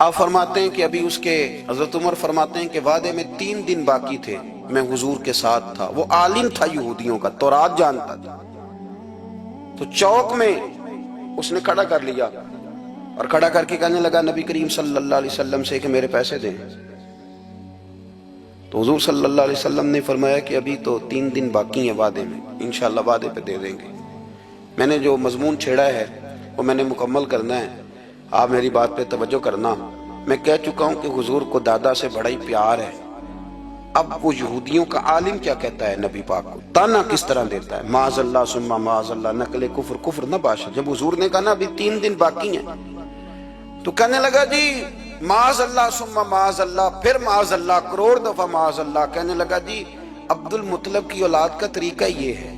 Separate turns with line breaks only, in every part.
آپ فرماتے ہیں کہ ابھی اس کے حضرت عمر فرماتے ہیں کہ وعدے میں 3 دن باقی تھے، میں حضور کے ساتھ تھا، وہ عالم تھا یہودیوں کا، تورات جانتا تھا، تو چوک میں اس نے کھڑا کر لیا اور کھڑا کر کے کہنے لگا نبی کریم صلی اللہ علیہ وسلم سے کہ میرے پیسے دیں۔ تو حضور صلی اللہ علیہ وسلم نے فرمایا کہ ابھی تو 3 دن باقی ہیں وعدے میں، انشاءاللہ وعدے پہ دے دیں گے۔ میں نے جو مضمون چھیڑا ہے وہ میں نے مکمل کرنا ہے، آپ میری بات پہ توجہ کرنا۔ میں کہہ چکا ہوں کہ حضور کو دادا سے بڑا ہی پیار ہے۔ اب وہ یہودیوں کا عالم کیا کہتا ہے نبی پاک کو، تانا کس طرح دیتا ہے، معاذ اللہ ثم معاذ اللہ، نقل کفر، کفر نہ باشا۔ جب حضور نے کہا نا ابھی 3 دن باقی ہیں، تو کہنے لگا جی معاذ اللہ ثم معاذ اللہ، پھر معاذ اللہ، کروڑ دفعہ معاذ اللہ۔ کہنے لگا جی عبد المطلب کی اولاد کا طریقہ یہ ہے،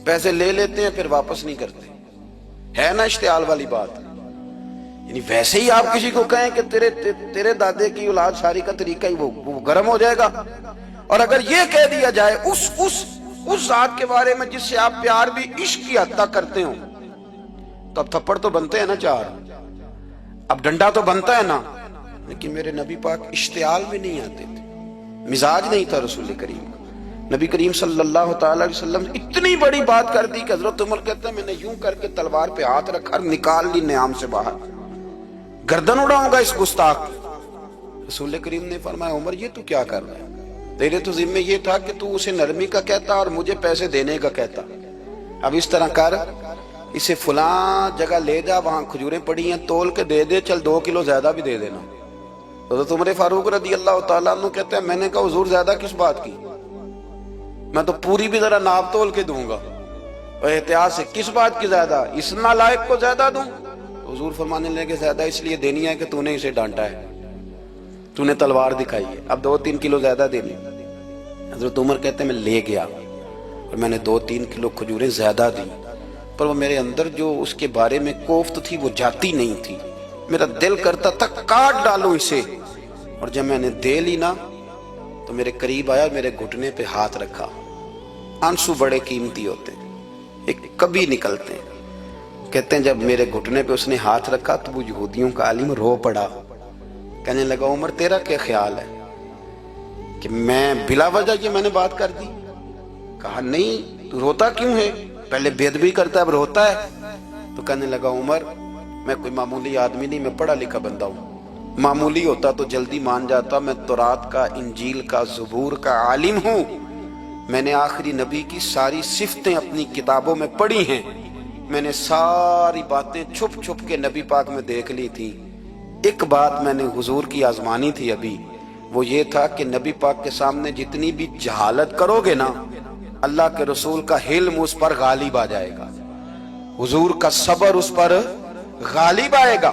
پیسے لے لیتے ہیں پھر واپس نہیں کرتے، ہے نا اشتعال والی بات۔ یعنی ویسے ہی آپ کسی کو کہیں کہ تیرے دادے کی اولاد ساری کا طریقہ ہی وہ گرم ہو جائے گا۔ اور اگر یہ کہہ دیا جائے اس ذات کے بارے میں جس سے آپ پیار بھی عشق کی حد تک کرتے ہو، تو اب تھپڑ تو بنتے ہیں نا 4، اب ڈنڈا تو بنتا ہے نا۔ لیکن میرے نبی پاک اشتعال میں نہیں آتے تھے، مزاج نہیں تھا رسول کریم کا۔ نبی کریم صلی اللہ تعالی علیہ وسلم اتنی بڑی بات کر دی کہ حضرت عمر کہتے ہیں میں نے یوں کر کے تلوار پہ ہاتھ رکھا، نکال لی نیام سے باہر، گردن اڑاؤں گا اس گستاخ کی۔ رسول کریم نے فرمایا عمر یہ تو کیا کر رہا ہے، تیرے تو ذمہ یہ تھا کہ تو اسے نرمی کا کہتا اور مجھے پیسے دینے کا کہتا، اب اس طرح کر، اسے فلاں جگہ لے جا، وہاں کھجوریں پڑی ہیں تول کے دے دے، چل 2 کلو زیادہ بھی دے دینا۔ حضرت عمر فاروق رضی اللہ تعالیٰ عنہ کہتے ہیں میں نے کہا حضور زیادہ کس بات کی، میں تو پوری بھی ذرا ناپ تول کے دوں گا، اور احتیاط سے کس بات کی زیادہ، اس نالائق کو زیادہ دوں؟ حضور فرمانے لگے زیادہ اس لیے دینی ہے کہ تو نے اسے ڈانٹا ہے، تو نے تلوار دکھائی ہے، اب 2-3 کلو زیادہ دینی۔ حضرت عمر کہتے ہیں میں لے گیا اور میں نے 2-3 کلو کھجوریں زیادہ دی، پر وہ میرے اندر جو اس کے بارے میں کوفت تھی وہ جاتی نہیں تھی، میرا دل کرتا تھا کاٹ ڈالوں اسے۔ اور جب میں نے دے لی نا تو میرے قریب آیا، میرے گھٹنے پہ ہاتھ رکھا۔ آنسو بڑے قیمتی ہوتے ہیں، ایک کبھی نکلتے ہیں۔ کہتے ہیں جب میرے گھٹنے پہ اس نے ہاتھ رکھا تو وہ یہودیوں کا عالم رو پڑا، کہنے لگا عمر تیرا کیا خیال ہے کہ میں بلا وجہ یہ میں نے بات کر دی؟ کہا نہیں، تو روتا کیوں ہے، پہلے بے ادبی کرتا ہے اب روتا ہے۔ تو کہنے لگا عمر میں کوئی معمولی آدمی نہیں، میں پڑھا لکھا بندہ ہوں، معمولی ہوتا تو جلدی مان جاتا، میں تورات کا، انجیل کا، زبور کا عالم ہوں، میں نے آخری نبی کی ساری صفتیں اپنی کتابوں میں پڑھی ہیں، میں نے ساری باتیں چھپ چھپ کے نبی پاک میں دیکھ لی تھی۔ ایک بات میں نے حضور کی آزمانی تھی ابھی، وہ یہ تھا کہ نبی پاک کے سامنے جتنی بھی جہالت کرو گے نا، اللہ کے رسول کا حلم اس پر غالب آ جائے گا، حضور کا صبر اس پر غالب آئے گا۔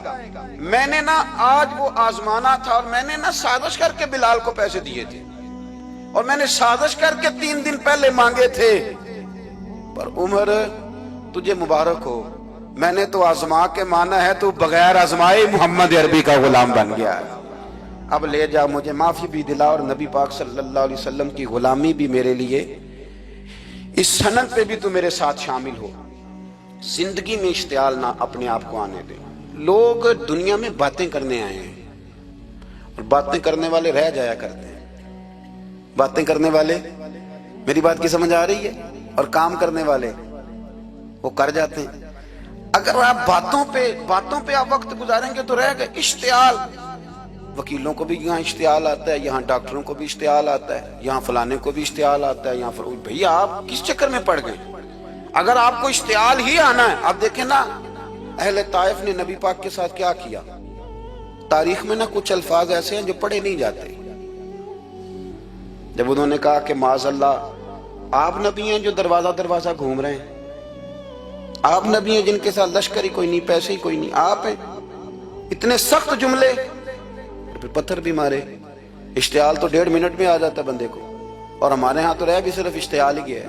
میں نے نا آج وہ آزمانا تھا، اور میں نے نا سازش کر کے بلال کو پیسے دیے تھے، اور میں نے سازش کر کے 3 دن پہلے مانگے تھے، پر عمر تجھے مبارک ہو، میں نے تو آزما کے مانا ہے، تو بغیر آزمائے محمد عربی کا غلام بن گیا ہے، اب لے جا، مجھے معافی بھی دلا، اور نبی پاک صلی اللہ علیہ وسلم کی غلامی بھی میرے لیے، اس سند پہ بھی تو میرے ساتھ شامل ہو۔ زندگی میں اشتعال نہ اپنے آپ کو آنے دیں۔ لوگ دنیا میں باتیں کرنے آئے ہیں، اور باتیں کرنے والے رہ جایا کرتے ہیں، باتیں کرنے والے، میری بات کی سمجھ آ رہی ہے، اور کام کرنے والے وہ کر جاتے ہیں۔ اگر آپ باتوں پہ آپ وقت گزاریں گے تو رہ گئے۔ اشتعال، وکیلوں کو بھی یہاں اشتعال آتا ہے، یہاں ڈاکٹروں کو بھی اشتعال آتا ہے، یہاں فلانے کو بھی اشتعال آتا ہے، یہاں بھئی آپ کس چکر میں پڑ گئے؟ اگر آپ کو اشتعال ہی آنا ہے، آپ دیکھیں نا اہل طائف نے نبی پاک کے ساتھ کیا کیا، تاریخ میں نا کچھ الفاظ ایسے ہیں جو پڑھے نہیں جاتے۔ جب انہوں نے کہا کہ معاذ اللہ، آپ نبی ہیں جو دروازہ دروازہ گھوم رہے ہیں، آپ نبی ہیں جن کے ساتھ لشکر ہی کوئی نہیں، پیسے ہی کوئی نہیں، آپ ہیں، اتنے سخت جملے، پھر پتھر بھی مارے۔ اشتعال تو 1.5 منٹ میں آ جاتا ہے بندے کو، اور ہمارے ہاں تو رہ بھی صرف اشتعال ہی ہے،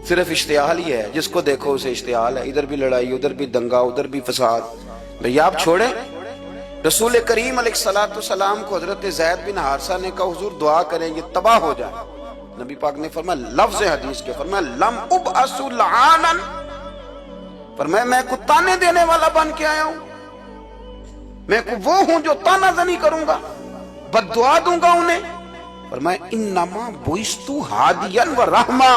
صرف اشتعال ہی ہے، جس کو دیکھو اسے اشتعال ہے، ادھر بھی لڑائی، ادھر بھی دنگا، ادھر بھی فساد۔ بھئی آپ چھوڑیں۔ رسول کریم علیہ السلام کو حضرت زید بن حارثہ نے کہا حضور دعا کریں یہ تباہ ہو جائے، نبی پاک نے فرمایا، لفظ حدیث کے فرمایا لم ابعث لعانا، فرمایا میں کو تانے دینے والا بن کے آیا ہوں؟ میں وہ ہوں جو تانا زنی کروں گا، بد دعا دوں گا انہیں؟ فرمایا انما بعثت ہادیا و رحمہ،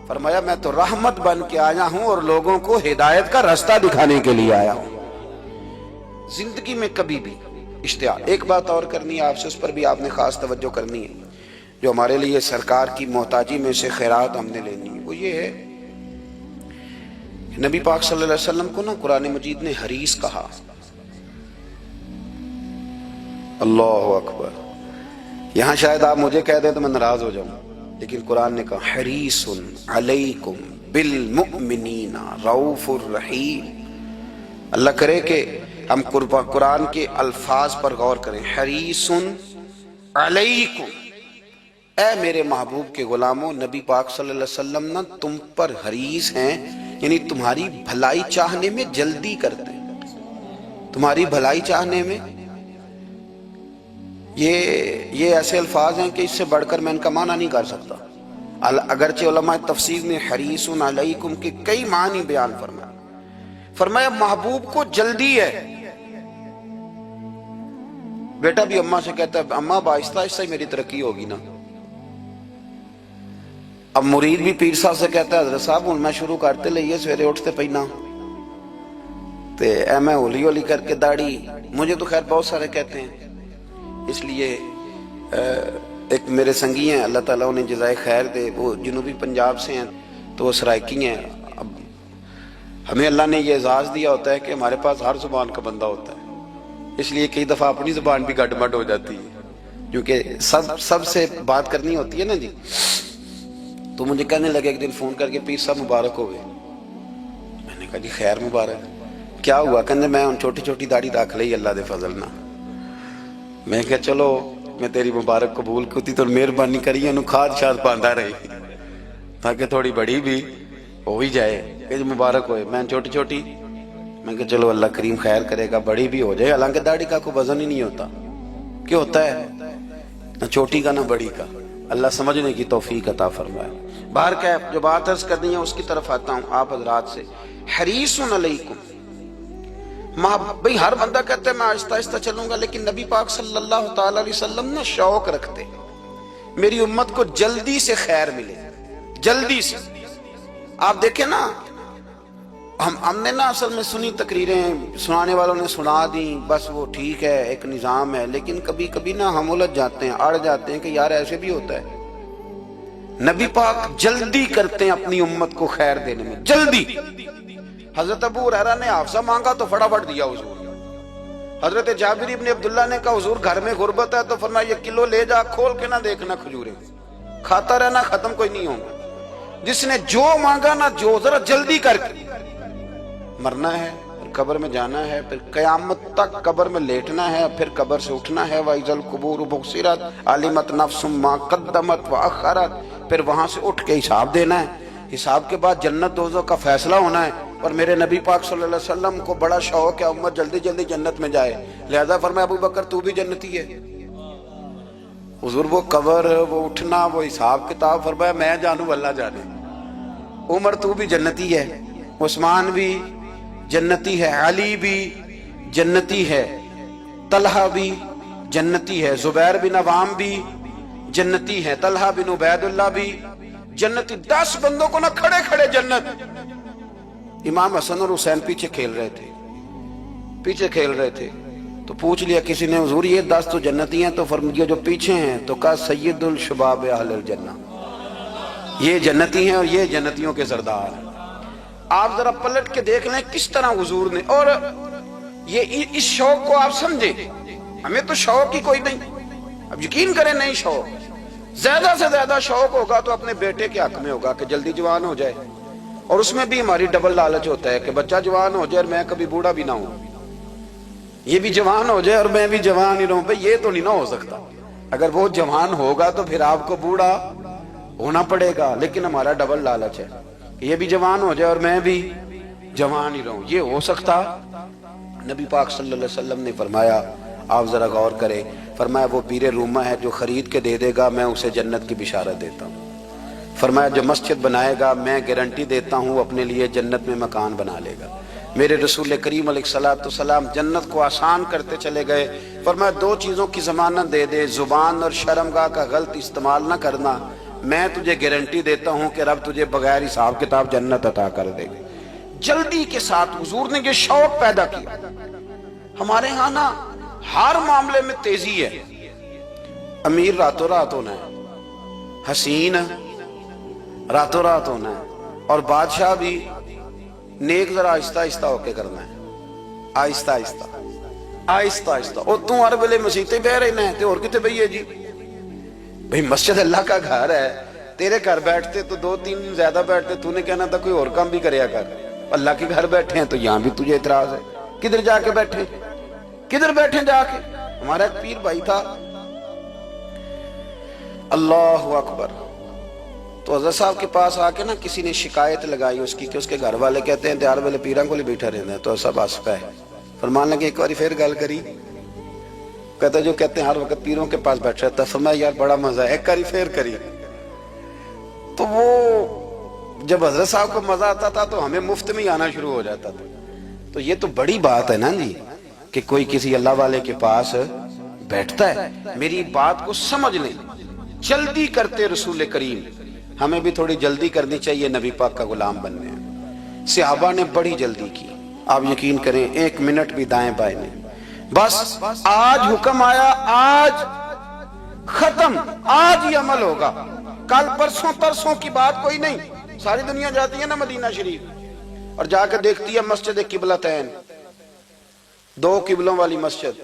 فرمایا میں تو رحمت بن کے آیا ہوں اور لوگوں کو ہدایت کا راستہ دکھانے کے لیے آیا ہوں۔ زندگی میں کبھی بھی اشتہار، ایک بات اور کرنی ہے آپ سے، اس پر بھی آپ نے خاص توجہ کرنی ہے، جو ہمارے لیے سرکار کی محتاجی میں سے خیرات ہم نے لینی ہے، وہ یہ ہے کہ نبی پاک صلی اللہ علیہ وسلم کو نا قرآن مجید نے حریص کہا۔ اللہ اکبر، یہاں شاید آپ مجھے کہہ دیں تو میں ناراض ہو جاؤں، لیکن قرآن نے کہا حریص علیکم بالمؤمنین رؤوف الرحیم۔ اللہ کرے کہ ہم قرآن کے الفاظ پر غور کریں۔ حریص علیکم، اے میرے محبوب کے غلاموں، نبی پاک صلی اللہ علیہ وسلم نا تم پر حریص ہیں، یعنی تمہاری بھلائی چاہنے میں جلدی کرتے ہیں، تمہاری بھلائی چاہنے میں۔ یہ ایسے الفاظ ہیں کہ اس سے بڑھ کر میں ان کا معنی نہیں کر سکتا، اگرچہ علماء تفسیر نے حریص علیکم کے کئی معنی بیان فرمایا محبوب کو جلدی ہے۔ بیٹا بھی اماں سے کہتا ہے اماں آہستہ آہستہ ہی میری ترقی ہوگی نا۔ اب مرید بھی پیر صاحب سے کہتا ہے حضرت صاحب ہوں میں شروع کرتے لئیے سویرے اٹھتے پہنا تے اے میں ہولی ہولی کر کے داڑھی، مجھے تو خیر بہت سارے کہتے ہیں، اس لیے ایک میرے سنگی ہیں اللہ تعالیٰ انہیں جزائے خیر دے، وہ جنوبی پنجاب سے ہیں تو وہ سرائکی ہیں۔ اب ہمیں اللہ نے یہ اعزاز دیا ہوتا ہے کہ ہمارے پاس ہر زبان کا بندہ ہوتا ہے، اس لیے کئی دفعہ اپنی زبان بھی گڈ مڈ ہو جاتی ہے، کیونکہ سب سے بات کرنی ہوتی ہے نا جی۔ تو مجھے کہنے لگے ایک دن فون کر کے پیر صاحب مبارک ہو گئے، میں نے کہا جی خیر مبارک، کیا ہوا؟ کہنے میں ان چھوٹی چھوٹی داڑھی رکھ لئی اللہ دے فضل نہ۔ میں کہا چلو میں تیری مبارک قبول کرتی تو مہربانی کری انہوں کھاد شاد باندھا رہی تاکہ تھوڑی بڑی بھی ہو ہی جائے کہ مبارک ہوئے۔ میں چھوٹی چھوٹی، میں کہا چلو اللہ کریم خیر کرے گا بڑی بھی ہو جائے، حالانکہ داڑھی کا کوئی وزن ہی نہیں ہوتا، کیا ہوتا ہے نہ چھوٹی کا نہ بڑی کا، اللہ سمجھنے کی توفیق عطا فرمائے۔ باہر کا جو بات عرض کرنی ہے اس کی طرف آتا ہوں آپ حضرات سے۔ حریص علیکم، بھئی ہر بندہ کہتا ہے میں آہستہ آہستہ چلوں گا، لیکن نبی پاک صلی اللہ تعالی علیہ وسلم نے شوق رکھتے میری امت کو جلدی سے خیر ملے، جلدی سے۔ آپ دیکھیں نا ہم نے نا اصل میں سنی تقریریں، سنانے والوں نے سنا دیں، بس وہ ٹھیک ہے ایک نظام ہے، لیکن کبھی کبھی نا ہم الجھ جاتے ہیں، اڑ جاتے ہیں کہ یار ایسے بھی ہوتا ہے۔ نبی پاک جلدی کرتے ہیں اپنی امت کو خیر دینے میں، جلدی۔ حضرت ابو ہریرہ نے حافظہ مانگا تو فٹافٹ دیا حضور۔ حضرت جابر ابن عبداللہ نے کہا حضور گھر میں غربت ہے تو فرمایا یہ کلو لے جا، کھول کے نہ دیکھنا کھجوریں، کھاتا رہنا ختم کوئی نہیں ہوگا۔ جس نے جو مانگا نا، جو ذرا جلدی کر کے، مرنا ہے پھر قبر میں جانا ہے، پھر قیامت تک قبر میں لیٹنا ہے، پھر قبر سے اٹھنا ہے۔ وَإِذَا الْقُبُورُ بُعْثِرَتْ عَلِمَتْ نَفْسٌ مَا قَدَّمَتْ وَأَخَّرَتْ، پھر وہاں سے اٹھ کے حساب دینا ہے، حساب کے بعد جنت دوزخ کا فیصلہ ہونا ہے۔ اور میرے نبی پاک صلی اللہ علیہ وسلم کو بڑا شوق ہے امت جلدی جلدی جنت میں جائے، لہذا فرمایا ابو بکر تو بھی جنتی ہے۔ حضور وہ قبر، وہ اٹھنا، وہ حساب کتاب، فرمایا میں جانوں اللہ جانے۔ عمر تو بھی جنتی ہے، عثمان بھی جنتی ہے، علی بھی جنتی ہے، طلحہ بھی جنتی ہے، زبیر بن عوام بھی جنتی ہے، طلحہ بن عبید اللہ بھی جنتی۔ 10 بندوں کو نہ کھڑے کھڑے جنت۔ امام حسن اور حسین پیچھے کھیل رہے تھے تو پوچھ لیا کسی نے حضور یہ 10 تو جنتی ہیں، تو فرمایا جو پیچھے ہیں، تو کہا سید الشباب اہل الجنہ، یہ جنتی ہیں اور یہ جنتیوں کے سردار ہیں۔ آپ ذرا پلٹ کے دیکھ لیں کس طرح حضور نے، اور یہ اس شوق کو آپ سمجھیں، ہمیں تو شوق ہی کوئی نہیں، اب یقین کریں نہیں شوق، زیادہ سے زیادہ شوق ہوگا تو اپنے بیٹے کے حق میں ہوگا کہ جلدی جوان ہو جائے، اور اس میں بھی ہماری ڈبل لالچ ہوتا ہے کہ بچہ جوان ہو جائے اور میں کبھی بوڑھا بھی نہ ہوں، یہ بھی جوان ہو جائے اور میں بھی جوان ہی رہوں۔ بھئی یہ تو نہیں نہ ہو سکتا، اگر وہ جوان ہوگا تو پھر آپ کو بوڑھا ہونا پڑے گا، لیکن ہمارا ڈبل لالچ ہے کہ یہ بھی جوان ہو جائے اور میں بھی جوان ہی رہوں، یہ ہو سکتا؟ نبی پاک صلی اللہ علیہ وسلم نے فرمایا، آپ ذرا غور کریں، فرمایا وہ پیر رومہ ہے جو خرید کے دے دے گا میں اسے جنت کی بشارت دیتا ہوں۔ فرمایا جو مسجد بنائے گا میں گارنٹی دیتا ہوں اپنے لیے جنت میں مکان بنا لے گا۔ میرے رسول کریم علیہ السلام جنت کو آسان کرتے چلے گئے، فرمایا دو چیزوں کی ضمانت دے دے، زبان اور شرمگاہ کا غلط استعمال نہ کرنا، میں تجھے گارنٹی دیتا ہوں کہ رب تجھے بغیر حساب کتاب جنت عطا کر دے گا۔ جلدی کے ساتھ حضور نے یہ شوق پیدا کیا۔ ہمارے ہاں نا ہر معاملے میں تیزی ہے، امیر راتوں رات ہونا ہے، حسین راتوں رات ہونا ہے، اور بادشاہ بھی نیک ذرا آہستہ آہستہ ہو کے کرنا ہے، آہستہ آہستہ آہستہ آہستہ۔ اور تو ہر ویلے مسیطے بہ رہے ہیں تے اور کتے بھئی ہے جی؟ بھئی مسجد اللہ کا گھر ہے، تیرے گھر بیٹھتے تو دو تین دن زیادہ بیٹھتے، تو نے کہنا تھا کوئی اور کام بھی کریا کر، اللہ کے گھر بیٹھے ہیں تو یہاں بھی تجھے اعتراض ہے، کدھر جا کے بیٹھے، کدھر بیٹھے جا کے؟ ہمارا ایک پیر بھائی تھا، اللہ اکبر، تو حضرت صاحب کے پاس آ کے نا کسی نے شکایت لگائی اس کی کہ اس کے گھر والے کہتے ہیں دیار والے پیران کو لے بیٹھا رہنا ہے، تو سب ہنس پہ فرمان لگے ایک باری پھر گل کری، کہتا جو کہتے ہیں ہر وقت پیروں کے پاس بیٹھ رہتا ہے، فرمایا یار بڑا مزہ ہے، ایک باری پھر کری۔ تو وہ جب حضرت صاحب کو مزہ آتا تھا تو ہمیں مفت میں ہی آنا شروع ہو جاتا تھا۔ تو یہ تو بڑی بات ہے نا جی کہ کوئی کسی اللہ والے کے پاس بیٹھتا ہے۔ میری بات کو سمجھ لیں، جلدی کرتے رسول کریم، ہمیں بھی تھوڑی جلدی کرنی چاہیے نبی پاک کا غلام بننے میں۔ صحابہ نے بڑی جلدی کی، آپ یقین کریں ایک منٹ بھی دائیں بائیں نہیں، بس آج حکم آیا، آج ختم، آج ہی عمل ہوگا، کل پرسوں ترسوں کی بات کوئی نہیں۔ ساری دنیا جاتی ہے نا مدینہ شریف اور جا کے دیکھتی ہے مسجد قبلتین، دو قبلوں والی مسجد،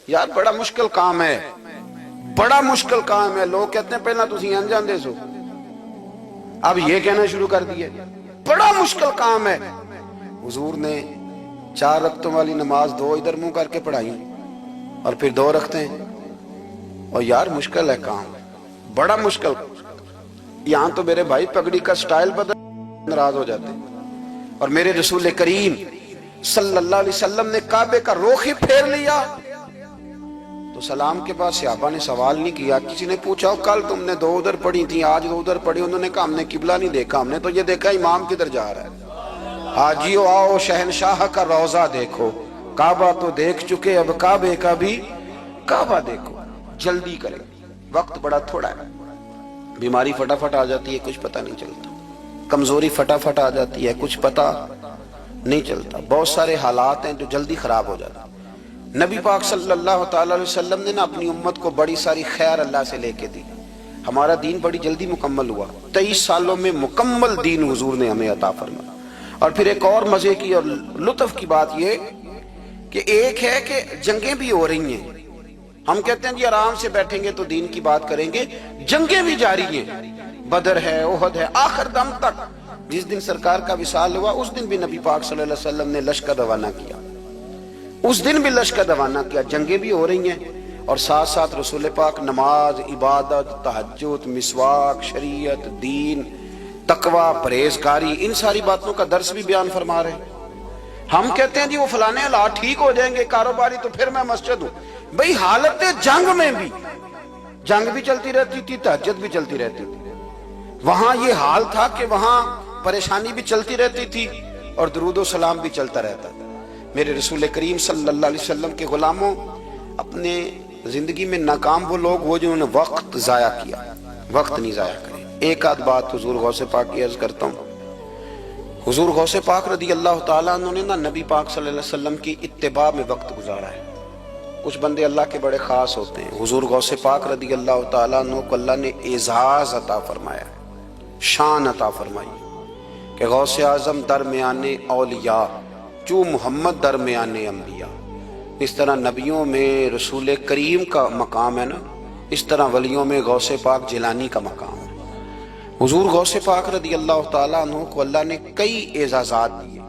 یار بڑا مشکل کام ہے، بڑا مشکل کام ہے۔ لوگ کہتے ہیں پہلا تسی انجان دے سو، اب یہ کہنا شروع کر دیے بڑا مشکل کام ہے۔ حضور نے 4 رکعتوں والی نماز 2 ادھر منہ کر کے پڑھائی اور پھر 2 رکھتے ہیں، اور یار مشکل ہے کام، بڑا مشکل۔ یہاں تو میرے بھائی پگڑی کا سٹائل بدل ناراض ہو جاتے، اور میرے رسول کریم صلی اللہ علیہ وسلم نے کعبے کا رخ ہی پھیر لیا تو سلام کے بعد صحابہ نے سوال نہیں کیا۔ کسی نے پوچھا کل تم نے 2 ادھر پڑھی تھی، آج 2 ادھر پڑھی، انہوں نے کہا ہم نے قبلہ نہیں دیکھا، ہم نے تو یہ دیکھا امام کدھر جا رہا ہے۔ حاجیو آؤ شہنشاہ کا روضہ دیکھو، کعبہ تو دیکھ چکے، اب کعبے کا بھی کعبہ دیکھو۔ جلدی کریں، وقت بڑا تھوڑا ہے، بیماری فٹافٹ آ جاتی ہے، کچھ پتہ نہیں چلتا، کمزوری فٹافٹ آ جاتی ہے، کچھ پتہ نہیں چلتا، بہت سارے حالات ہیں جو جلدی خراب ہو جاتے ہیں۔ نبی پاک صلی اللہ تعالی علیہ وسلم نے نا اپنی امت کو بڑی ساری خیر اللہ سے لے کے دی، ہمارا دین بڑی جلدی مکمل ہوا، 23 سالوں میں مکمل دین حضور نے ہمیں عطا فرمایا۔ اور پھر ایک اور مزے کی اور لطف کی بات یہ کہ ایک ہے کہ جنگیں بھی ہو رہی ہیں، ہم کہتے ہیں جی آرام سے بیٹھیں گے تو دین کی بات کریں گے، جنگیں بھی جاری ہیں، بدر ہے، احد ہے، آخر دم تک۔ جس دن سرکار کا وصال ہوا اس دن بھی نبی پاک صلی اللہ علیہ وسلم نے لشکر روانہ کیا، اس دن بھی لشکر روانہ کیا، جنگیں بھی ہو رہی ہیں، اور ساتھ ساتھ رسول پاک نماز، عبادت، تہجد، مسواک، شریعت، دین، تقوی، پرہیزگاری، ان ساری باتوں کا درس بھی بیان فرما رہے ہیں۔ ہم کہتے ہیں جی وہ فلانے حالات ٹھیک ہو جائیں گے کاروباری تو پھر میں مسجد ہوں۔ بھئی حالت جنگ میں بھی جنگ بھی چلتی رہتی تھی، تہجد بھی چلتی رہتی تھی، وہاں یہ حال تھا کہ وہاں پریشانی بھی چلتی رہتی تھی اور درود و سلام بھی چلتا رہتا تھا۔ میرے رسول کریم صلی اللہ علیہ وسلم کے غلاموں، اپنے زندگی میں ناکام وہ لوگ وہ جنہوں نے وقت ضائع کیا، وقت نہیں ضائع کرے۔ ایک آدھ بات حضور غوث پاک کی عرض کرتا ہوں، حضور غوث پاک رضی اللہ تعالیٰ عنہ نے نا نبی پاک صلی اللہ علیہ وسلم کی اتباع میں وقت گزارا ہے۔ کچھ بندے اللہ کے بڑے خاص ہوتے ہیں، حضور غوث پاک رضی اللہ تعالیٰ عنہ کو اللہ نے اعزاز عطا فرمایا، شان عطا فرمائی کہ غوث اعظم درمیان اولیاء، جو محمد درمیان انبیاء۔ اس طرح نبیوں میں رسول کریم کا مقام ہے نا، اس طرح ولیوں میں غوث پاک جیلانی کا مقام ہے۔ حضور غوث پاک رضی اللہ تعالیٰ عنہ کو اللہ نے کئی اعزازات دیے،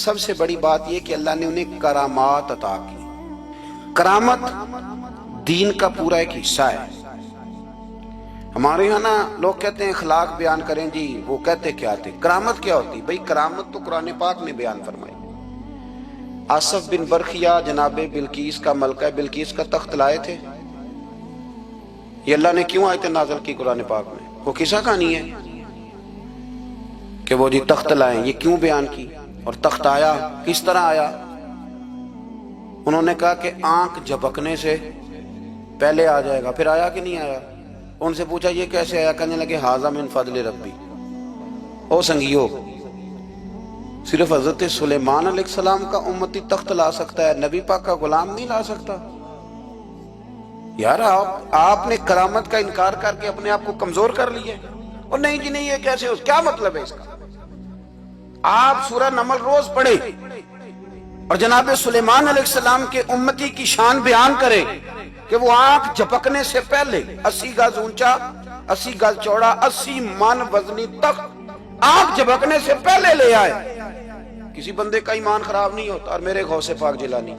سب سے بڑی بات یہ کہ اللہ نے انہیں کرامات عطا کی۔ کرامت دین کا پورا ایک حصہ ہے۔ ہمارے یہاں نا لوگ کہتے ہیں اخلاق بیان کریں جی، وہ کہتے کیا تھے، کرامت کیا ہوتی؟ بھئی کرامت تو قرآن پاک نے بیان فرمائی۔ آصف بن برخیہ جناب بلقیس کا ملکہ بلقیس کا تخت لائے تھے، یہ اللہ نے کیوں آیت نازل کی قرآن پاک میں؟ وہ قصہ کہانی ہے کہ وہ جی تخت لائیں، یہ کیوں بیان کی؟ اور تخت آیا کس طرح آیا؟ انہوں نے کہا کہ آنکھ جھپکنے سے پہلے آ جائے گا. پھر آیا کہ نہیں آیا؟ ان سے پوچھا یہ کیسے آیا؟ کہنے لگے ھذا من فضل ربی. او سنگیو، صرف حضرت سلیمان علیہ السلام کا امتی تخت لا سکتا ہے، نبی پاک کا غلام نہیں لا سکتا؟ یار آپ نے کرامت کا انکار کر کے اپنے آپ کو کمزور کر لیا. اور نہیں جی نہیں، یہ کیسے ہو؟ کیا مطلب ہے اس کا؟ آپ سورہ نمل روز پڑھیں اور جناب سلیمان علیہ السلام کے امتی کی شان بیان کریں کہ وہ آنکھ جھپکنے سے پہلے 80 گز اونچا، 80 گز چوڑا، 80 من وزنی تخت آنکھ جھپکنے سے پہلے لے آئے. کسی بندے کا ایمان خراب نہیں ہوتا. اور میرے غوث پاک جیلانی،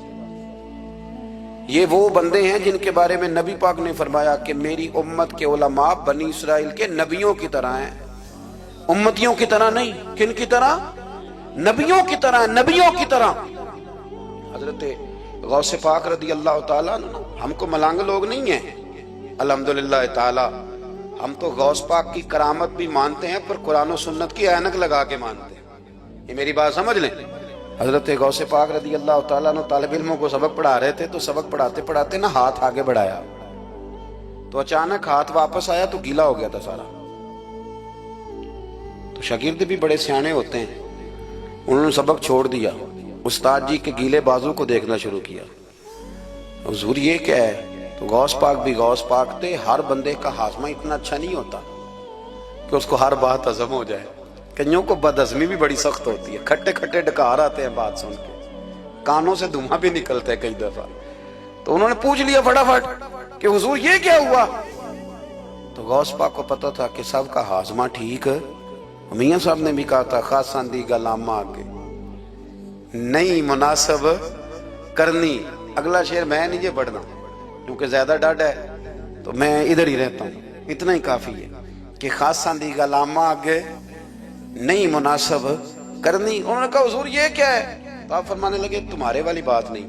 یہ وہ بندے ہیں جن کے بارے میں نبی پاک نے فرمایا کہ میری امت کے علماء بنی اسرائیل کے نبیوں کی طرح ہیں، امتیوں کی طرح نہیں. کن کی طرح؟ نبیوں کی طرح، نبیوں کی طرح. حضرت غوث پاک رضی اللہ تعالیٰ عنہ ہم کو ملانگ لوگ نہیں ہیں الحمدللہ تعالی. ہم تو غوث پاک کی کرامت بھی مانتے ہیں پر قرآن و سنت کی اینک لگا کے مانتے ہیں. یہ میری بات سمجھ لیں. حضرت غوث پاک رضی اللہ تعالیٰ عنہ طالب علموں کو سبق پڑھا رہے تھے تو سبق پڑھاتے پڑھاتے نا ہاتھ آگے بڑھایا تو اچانک ہاتھ واپس آیا تو گیلا ہو گیا تھا سارا. تو شاگرد بھی بڑے سیانے ہوتے ہیں، انہوں نے سبق چھوڑ دیا، استاد جی کے گیلے بازو کو دیکھنا شروع کیا. حضور یہ کیا ہے؟ تو غوث پاک بھی غوث پاک تھے. ہر بندے کا ہاضمہ اتنا اچھا نہیں ہوتا کہ اس کو ہر بات ہضم ہو جائے. کئیوں کو بد ہضمی بھی بڑی سخت ہوتی ہے، کھٹے کھٹے ڈکار آتے ہیں بات سن کے، کانوں سے دھواں بھی نکلتا ہے کئی دفعہ. تو انہوں نے پوچھ لیا فٹافٹ کہ حضور یہ کیا ہوا؟ تو غوث پاک کو پتا تھا کہ سب کا ہاضمہ ٹھیک ہے. میاں صاحب نے بھی کہا تھا خاصاں دی گلامہ آگے نہیں مناسب کرنی. اگلا شعر میں نہیں یہ پڑھنا کیونکہ زیادہ ڈاڈ ہے تو میں ادھر ہی رہتا ہوں. اتنا ہی کافی ہے کہ خاصاں دی گلامہ آگے نہیں مناسب کرنی. انہوں نے کہا حضور یہ کیا ہے؟ تو آپ فرمانے لگے تمہارے والی بات نہیں.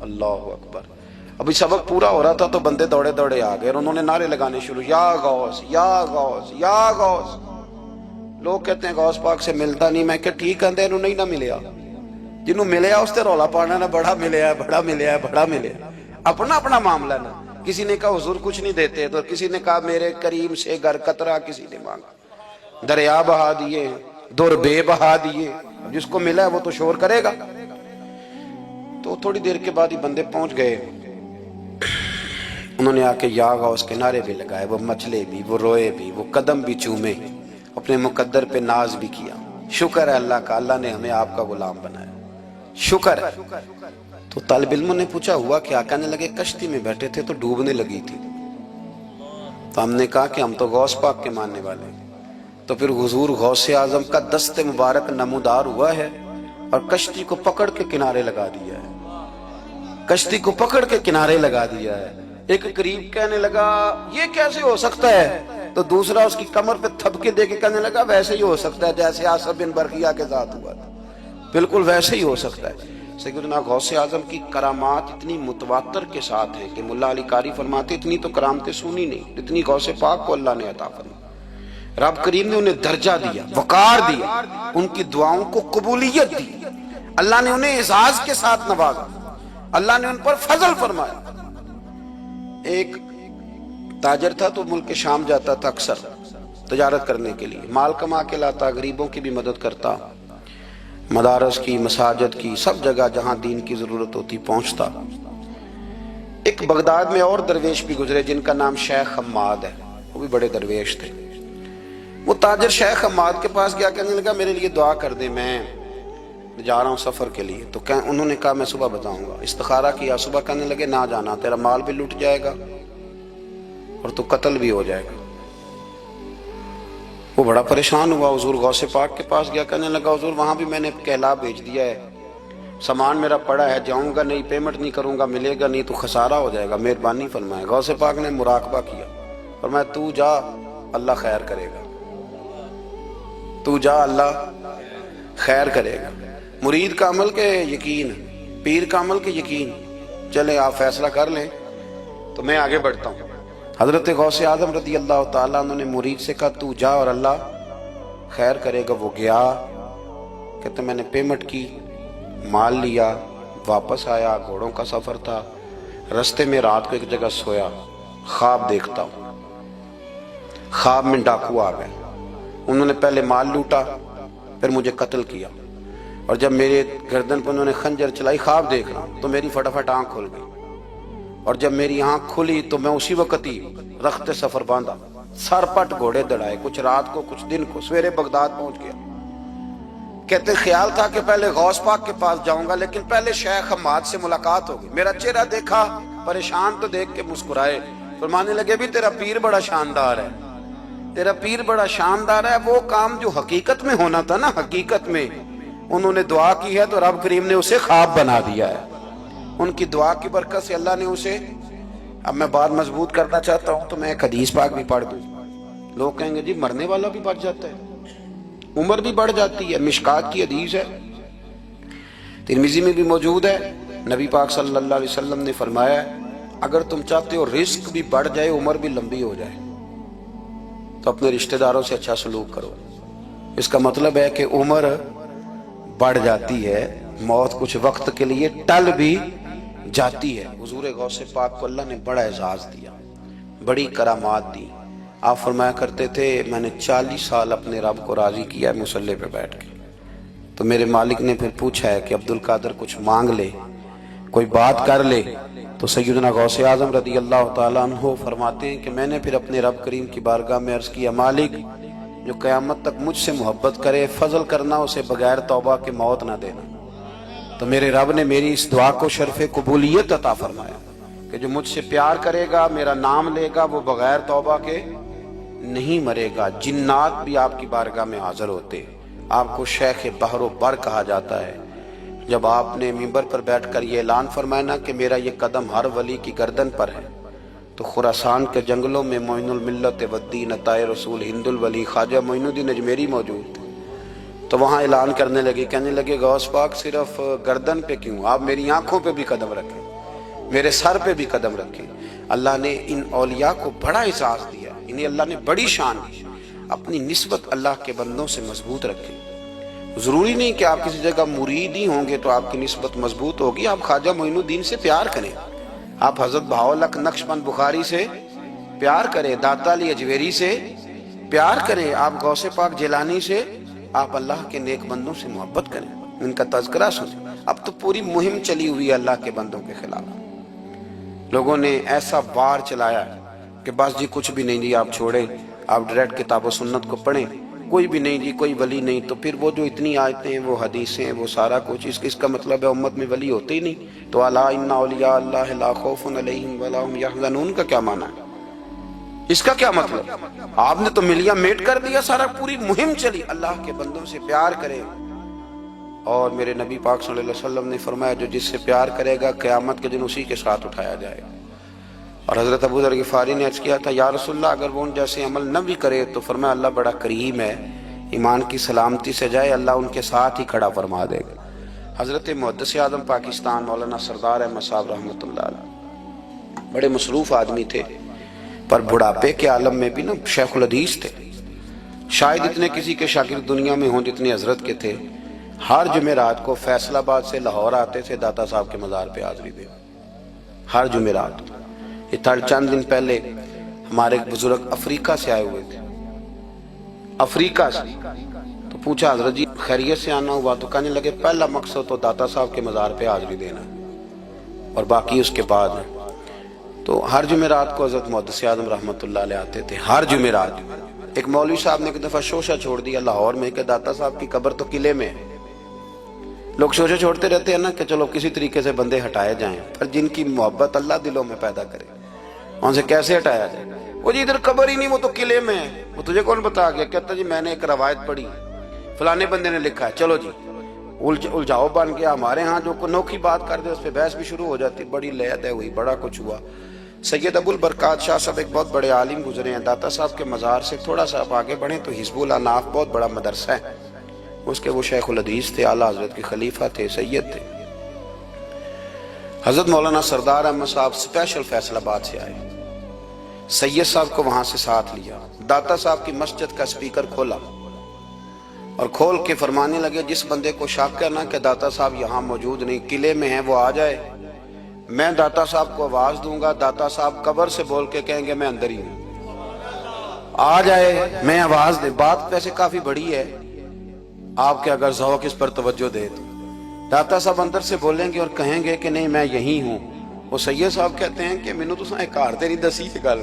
اللہ اکبر. ابھی سبق پورا ہو رہا تھا تو بندے دوڑے دوڑے آ گئے اور انہوں نے نعرے لگانے شروع، یا غوث یا غوث یا غوث. لوگ کہتے ہیں غوث پاک سے ملتا نہیں. میں کہ ٹھیک ہے انہوں نہیں نہ ملیا، جنہوں ملیا اس تے رولا پانا نہ بڑا ملیا ہے بڑا ملیا ہے بڑا ملیا. اپنا اپنا معاملہ نا. کسی نے کہا حضور کچھ نہیں دیتے تو کسی نے کہا میرے کریم سے گر قطرہ کسی نے مانگا، دریا بہا دیے، در بے بہا دیے. جس کو ملا ہے وہ تو شور کرے گا. تو تھوڑی دیر کے بعد ہی بندے پہنچ گئے. انہوں نے آ کے یا غوث کے نعرے بھی لگائے، وہ مچلے بھی، وہ روئے بھی، وہ قدم بھی چومے، اپنے مقدر پہ ناز بھی کیا. شکر ہے اللہ کا، اللہ نے ہمیں آپ کا غلام بنایا، شکر ہے. تو طالب علموں نے پوچھا ہوا کیا؟ کہنے لگے کشتی میں بیٹھے تھے تو ڈوبنے لگی تھی. تو ہم نے کہا کہ ہم تو غوث پاک کے ماننے والے ہیں. تو پھر حضور غوث اعظم کا دست مبارک نمودار ہوا ہے اور کشتی کو پکڑ کے کنارے لگا دیا ہے، کشتی کو پکڑ کے کنارے لگا دیا ہے. ایک قریب کہنے لگا یہ کیسے ہو سکتا ہے؟ تو دوسرا اس کی کمر پہ تھپکے دے کے کہنے لگا ویسے ہی ہو سکتا ہے جیسے آصف بن برقیہ کے ساتھ ہوا تھا، بالکل ویسے ہی ہو سکتا ہے. سیدنا غوث اعظم کی کرامات اتنی متواتر کے ساتھ ہیں کہ ملا علی قاری فرماتے اتنی تو کرامتیں سنی نہیں جتنی غوث پاک کو اللہ نے عطا فرمائی. رب کریم نے انہیں درجہ دیا، وقار دیا، ان کی دعاؤں کو قبولیت دی. اللہ نے انہیں اعزاز کے ساتھ نوازا، اللہ نے ان پر فضل فرمایا. ایک تاجر تھا تو ملک شام جاتا تھا اکثر تجارت کرنے کے لیے، مال کما کے لاتا، غریبوں کی بھی مدد کرتا، مدارس کی، مساجد کی، سب جگہ جہاں دین کی ضرورت ہوتی پہنچتا. ایک بغداد میں اور درویش بھی گزرے جن کا نام شیخ حماد ہے، وہ بھی بڑے درویش تھے. وہ تاجر شیخ حماد کے پاس گیا، کہنے لگا میرے لیے دعا کر دے، میں جا رہا ہوں سفر کے لیے. تو انہوں نے کہا میں صبح بتاؤں گا. استخارہ کیا، صبح کہنے لگے نہ جانا، تیرا مال بھی لٹ جائے گا اور تو قتل بھی ہو جائے گا. وہ بڑا پریشان ہوا، حضور غوث پاک کے پاس گیا، کہنے لگا حضور وہاں بھی میں نے کہلا بھیج دیا ہے، سامان میرا پڑا ہے، جاؤں گا نہیں، پیمنٹ نہیں کروں گا، ملے گا نہیں تو خسارہ ہو جائے گا، مہربانی فرمائے. غوث پاک نے مراقبہ کیا، فرمایا تو جا اللہ خیر کرے گا، تو جا اللہ خیر کرے گا. مرید کا عمل کے یقین، پیر کا عمل کے یقین. چلے آپ فیصلہ کر لیں تو میں آگے بڑھتا ہوں. حضرت غوث اعظم رضی اللہ تعالیٰ عنہ نے مرید سے کہا تو جا اور اللہ خیر کرے گا. وہ گیا، کہتے میں نے پیمنٹ کی، مال لیا، واپس آیا، گھوڑوں کا سفر تھا، رستے میں رات کو ایک جگہ سویا، خواب دیکھتا ہوں، خواب میں ڈاکو آ گئے، انہوں نے پہلے مال لوٹا، پھر مجھے قتل کیا، اور جب میرے گردن پر انہوں نے خنجر چلائی، خواب دیکھ رہا ہوں تو میری فٹافٹ آنکھ کھل گئی، اور جب میری آنکھ کھلی تو میں اسی وقت ہی رخت سفر باندھا، سر پٹ گھوڑے دڑائے، کچھ رات کو کچھ دن کو، سویرے بغداد پہنچ گیا۔ کہتے خیال تھا کہ پہلے غوث پاک کے پاس جاؤں گا، لیکن پہلے شیخ حماد سے ملاقات ہوگی۔ میرا چہرہ دیکھا، پریشان تو دیکھ کے مسکرائے، فرمانے لگے بھی تیرا پیر بڑا شاندار ہے، تیرا پیر بڑا شاندار ہے۔ وہ کام جو حقیقت میں ہونا تھا نا، حقیقت میں انہوں نے دعا کی ہے تو رب کریم نے اسے خواب بنا دیا ہے۔ ان کی دعا کی برکت سے اللہ نے اسے، اب میں بات مضبوط کرنا چاہتا ہوں تو میں ایک حدیث پاک بھی پڑھ دوں۔ لوگ کہیں گے جی مرنے والا بھی بڑھ جاتا ہے، عمر بھی بڑھ جاتی ہے، مشکات کی حدیث ہے، ترمذی میں بھی موجود ہے۔ نبی پاک صلی اللہ علیہ وسلم نے فرمایا ہے اگر تم چاہتے ہو رزق بھی بڑھ جائے، عمر بھی لمبی ہو جائے، تو اپنے رشتہ داروں سے اچھا سلوک کرو۔ اس کا مطلب ہے کہ عمر بڑھ جاتی ہے، موت کچھ وقت کے لیے ٹل بھی جاتی ہے۔ حضور غوث پاک کو اللہ نے بڑا اعزاز دیا، بڑی کرامات دی۔ آپ فرمایا کرتے تھے میں نے 40 سال اپنے رب کو راضی کیا ہے مصلی پہ بیٹھ کے۔ تو میرے مالک نے پھر پوچھا ہے کہ عبدالقادر کچھ مانگ لے، کوئی بات کر لے، تو سیدنا غوث اعظم رضی اللہ تعالیٰ عنہ فرماتے ہیں کہ میں نے پھر اپنے رب کریم کی بارگاہ میں عرض کیا مالک جو قیامت تک مجھ سے محبت کرے، فضل کرنا اسے بغیر توبہ کے موت نہ دینا۔ تو میرے رب نے میری اس دعا کو شرف قبولیت عطا فرمایا کہ جو مجھ سے پیار کرے گا، میرا نام لے گا، وہ بغیر توبہ کے نہیں مرے گا۔ جنات بھی آپ کی بارگاہ میں حاضر ہوتے، آپ کو شیخ بحر و بر کہا جاتا ہے۔ جب آپ نے منبر پر بیٹھ کر یہ اعلان فرمایا نا کہ میرا یہ قدم ہر ولی کی گردن پر ہے، تو خراسان کے جنگلوں میں معین الملت والدین عطائے رسول ہند الولی خواجہ معین الدین اجمیری موجود تھے، تو وہاں اعلان کرنے لگے، کہنے لگے غوث پاک صرف گردن پہ کیوں، آپ میری آنکھوں پہ بھی قدم رکھیں، میرے سر پہ بھی قدم رکھیں۔ اللہ نے ان اولیاء کو بڑا اعزاز دیا، انہیں اللہ نے بڑی شان دی۔ اپنی نسبت اللہ کے بندوں سے مضبوط رکھیں۔ ضروری نہیں کہ آپ کسی جگہ مرید ہی ہوں گے تو آپ کی نسبت مضبوط ہوگی، آپ خواجہ معین الدین سے پیار کریں، آپ حضرت بہاؤالحق نقشبند بخاری سے پیار کریں، داتا علی اجویری سے پیار کریں، آپ غوث پاک جیلانی سے، آپ اللہ کے نیک بندوں سے محبت کریں، ان کا تذکرہ سنیں۔ اب تو پوری مہم چلی ہوئی ہے اللہ کے بندوں کے خلاف، لوگوں نے ایسا وار چلایا کہ بس جی کچھ بھی نہیں جی آپ چھوڑیں، آپ ڈائریکٹ کتاب و سنت کو پڑھیں، کوئی بھی نہیں جی، کوئی ولی نہیں، تو پھر وہ جو اتنی آیتیں وہ حدیثیں وہ سارا کچھ، اس کا مطلب ہے امت میں ولی ہوتے ہی نہیں۔ تو الا ان اولیاء اللہ لا خوف علیہم ولا هم یحزنون کا کیا معنی ہے، اس کا کیا مطلب؟ آپ نے تو ملیا میٹ کر دیا، سارا پوری مہم چلی اللہ کے بندوں سے پیار کرے۔ اور میرے نبی پاک صلی اللہ علیہ وسلم نے فرمایا جو جس سے پیار کرے گا قیامت کے دن اسی کے ساتھ اٹھایا جائے گا۔ اور حضرت ابو ذر غفاری نے عرض کیا تھا یا رسول اللہ اگر وہ ان جیسے عمل نہ بھی کرے تو فرمایا اللہ بڑا کریم ہے، ایمان کی سلامتی سے جائے اللہ ان کے ساتھ ہی کھڑا فرما دے گا۔ حضرت محدث اعظم پاکستان مولانا سردار احمد صاحب رحمۃ اللہ علیہ بڑے مصروف آدمی تھے، پر بڑھاپے کے عالم میں بھی نا شیخ الحدیث تھے، شاید اتنے کسی کے شاگرد دنیا میں ہوں جتنے حضرت کے تھے۔ ہر جمعرات کو فیصل آباد سے لاہور آتے تھے داتا صاحب کے مزار پہ حاضری دے، ہر جمعرات۔ یہ چند دن پہلے ہمارے ایک بزرگ افریقہ سے آئے ہوئے تھے، افریقہ سے، تو پوچھا حضرت جی خیریت سے آنا ہوا؟ تو کہنے لگے پہلا مقصد تو داتا صاحب کے مزار پہ حاضری دینا اور باقی اس کے بعد۔ تو ہر جمعرات کو حضرت محدث اعظم رحمۃ اللہ علیہ آتے تھے، ہر جمعرات۔ ایک مولوی صاحب نے ایک دفعہ شوشہ چھوڑ دیا لاہور میں کہ داتا صاحب کی قبر تو قلعے میں ہے، لوگ شوشہ چھوڑتے رہتے ہیں نا کہ چلو کسی طریقے سے بندے ہٹائے جائیں، پر جن کی محبت اللہ دلوں میں پیدا کرے وہاں سے کیسے ہٹایا جائے؟ وہ جی ادھر قبر ہی نہیں، وہ تو قلعے میں ہے۔ وہ تجھے کون بتا گیا؟ کہتا جی میں نے ایک روایت پڑھی، فلانے بندے نے لکھا ہے، چلو جی الجھاؤ بن گیا ہمارے ہاں، جو انوکھی بات کر دے اس پہ بحث بھی شروع ہو جاتی، بڑی لہد ہوئی، بڑا کچھ ہوا۔ سید ابو البرکات شاہ صاحب ایک بہت بڑے عالم گزرے ہیں، داتا صاحب کے مزار سے تھوڑا سا آپ آگے بڑھیں تو حزب الاناف بہت بڑا مدرسہ ہے، اس کے وہ شیخ الحدیث تھے، اعلیٰ حضرت کے خلیفہ تھے، سید تھے۔ حضرت مولانا سردار احمد صاحب اسپیشل فیصل آباد سے آئے، سید صاحب کو وہاں سے ساتھ لیا، داتا صاحب کی مسجد کا سپیکر کھولا، اور کھول کے فرمانے لگے جس بندے کو شک ہے نا کہ داتا صاحب یہاں موجود نہیں، قلعے میں ہیں، وہ آ جائے، میں داتا صاحب کو آواز دوں گا، داتا صاحب قبر سے بول کے کہیں گے میں اندر ہی ہوں، آ جائے، میں آواز دے۔ بات ویسے کافی بڑی ہے، آپ کے اگر ذوق اس پر توجہ دے تو داتا صاحب اندر سے بولیں گے اور کہیں گے کہ نہیں میں یہی ہوں۔ وہ سید صاحب کہتے ہیں کہ مینوں تساں ایک گھر تے نہیں دسی یہ گل،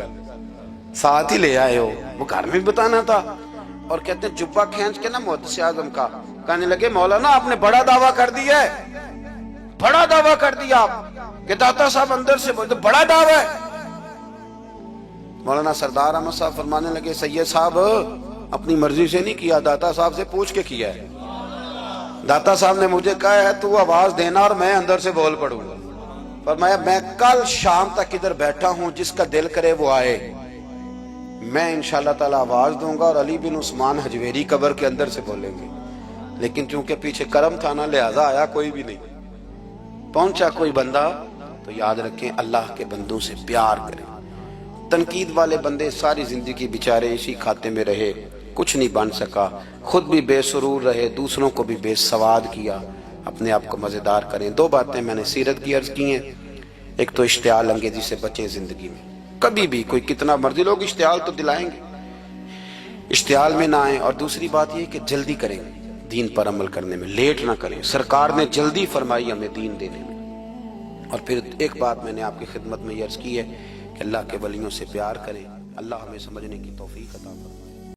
ساتھ ہی لے آئے ہو، وہ گھر میں بھی بتانا تھا۔ اور کہتے ہیں جبہ کھینچ کے نا محدث اعظم کا، کہنے لگے مولانا آپ نے بڑا دعویٰ کر دیا ہے، بڑا دعویٰ کر دیا آپ کہ داتا صاحب اندر سے بولتے، بڑا دعویٰ ہے۔ مولانا سردار احمد صاحب فرمانے لگے سید صاحب اپنی مرضی سے نہیں کیا، داتا صاحب سے پوچھ کے کیا ہے، داتا صاحب نے مجھے کہا ہے تو آواز دینا اور میں اندر سے بول پڑوں گا۔ فرمایا میں کل شام تک ادھر بیٹھا ہوں، جس کا دل کرے وہ آئے، میں انشاءاللہ تعالی آواز دوں گا اور علی بن عثمان حجویری قبر کے اندر سے بولیں گے، لیکن چونکہ پیچھے کرم تھا نا لہذا آیا کوئی بھی نہیں۔ پہنچا کوئی بندہ تو یاد رکھیں اللہ کے بندوں سے پیار کریں۔ تنقید والے بندے ساری زندگی بیچارے اسی کھاتے میں رہے، کچھ نہیں بن سکا، خود بھی بے سرور رہے، دوسروں کو بھی بے سواد کیا۔ اپنے آپ کو مزیدار کریں۔ دو باتیں میں نے سیرت کی عرض کی ہیں، ایک تو اشتعال انگیزی سے بچیں زندگی میں، کبھی بھی کوئی کتنا مرضی لوگ اشتعال تو دلائیں گے، اشتعال میں نہ آئیں۔ اور دوسری بات یہ کہ جلدی کریں دین پر عمل کرنے میں، لیٹ نہ کریں، سرکار نے جلدی فرمائی ہمیں دین دینے میں۔ اور پھر ایک بات میں نے آپ کی خدمت میں یہ عرض کی ہے کہ اللہ کے ولیوں سے پیار کریں، اللہ ہمیں سمجھنے کی توفیق عطا فرمائے۔